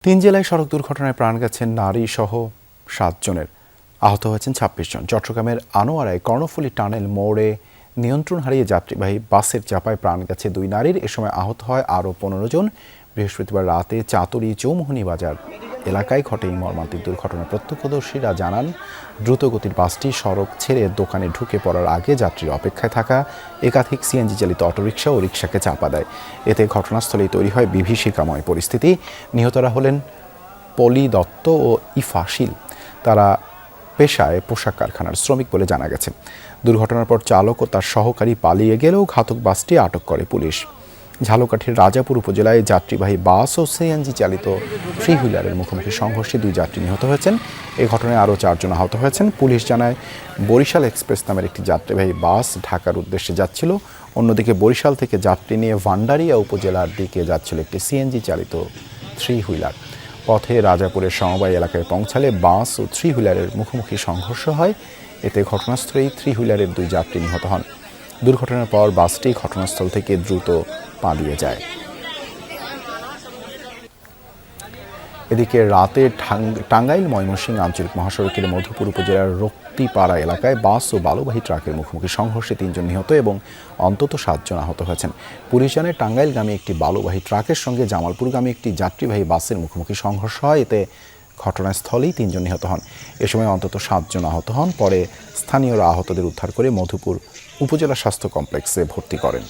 তিন জেলায় সড়ক দুর্ঘটনায় প্রাণ গেছেন নারী সহ ৭ জনের, আহত হয়েছেন ২৬ জন। চট্টগ্রামের আনোয়ারায় কর্ণফুলী টানেল মোড়ে নিয়ন্ত্রণ হারিয়ে যাত্রীবাহী বাসের চাপায় প্রাণ গেছে ২ নারীর। এ সময় আহত হয় আরও ১৫ জন। বৃহস্পতিবার রাতে চাতুরী চৌমুহনী বাজার এলাকায় ঘটে এই মর্মান্তিক দুর্ঘটনা। প্রত্যক্ষদর্শীরা জানান, দ্রুতগতির বাসটি সড়ক ছেড়ে দোকানে ঢুকে পড়ার আগে যাত্রীর অপেক্ষায় থাকা একাধিক সিএনজি চালিত অটোরিকশা ও রিকশাকে চাপা দেয়। এতে ঘটনাস্থলেই তৈরি হয় বিভীষিকাময় পরিস্থিতি। নিহতরা হলেন পলি দত্ত ও ইফা শীল। তারা পেশায় পোশাক কারখানার শ্রমিক বলে জানা গেছে। দুর্ঘটনার পর চালক ও তার সহকারী পালিয়ে গেলেও ঘাতক বাসটি আটক করে পুলিশ। ঝালকাঠির রাজাপুর উপজেলায় যাত্রীবাহী বাস ও সিএনজি চালিত থ্রি হুইলারের মুখোমুখি সংঘর্ষে 2 যাত্রী নিহত হয়েছেন। এ ঘটনায় আরও 4 জন আহত হয়েছেন। পুলিশ জানায়, বরিশাল এক্সপ্রেস নামের একটি যাত্রীবাহী বাস ঢাকার উদ্দেশ্যে যাচ্ছিল। অন্যদিকে বরিশাল থেকে যাত্রী নিয়ে ভান্ডারিয়া উপজেলার দিকে যাচ্ছিল একটি সিএনজি চালিত থ্রি হুইলার। পথে রাজাপুরের সমবায় এলাকায় পৌঁছালে বাস ও থ্রি হুইলারের মুখোমুখি সংঘর্ষ হয়। এতে ঘটনাস্থলেই থ্রি হুইলারের 2 যাত্রী নিহত হন। দুর্ঘটনার পর বাসটি ঘটনাস্থল থেকে দ্রুত পালিয়ে যায়। এদিকে রাতে টাঙ্গাইল ময়মনসিংহ আঞ্চলিক মহাসড়কের মধুপুর উপজেলার রক্তিপাড়া এলাকায় বাস ও বালুবাহী ট্রাকের মুখোমুখি সংঘর্ষে 3 জন নিহত এবং অন্তত 7 জন আহত হয়েছেন। পুলিশ জানায়, টাঙ্গাইলগামী একটি বালুবাহী ট্রাকের সঙ্গে জামালপুরগামী একটি যাত্রীবাহী বাসের মুখোমুখি সংঘর্ষ হয়। এতে ঘটনাস্থলেই 3 জন নিহত হন। এ সময় অন্তত 7 জন আহত হন। পরে স্থানীয়রা আহতদের উদ্ধার করে মধুপুর উপজেলা স্বাস্থ্য কমপ্লেক্সে ভর্তি করেন।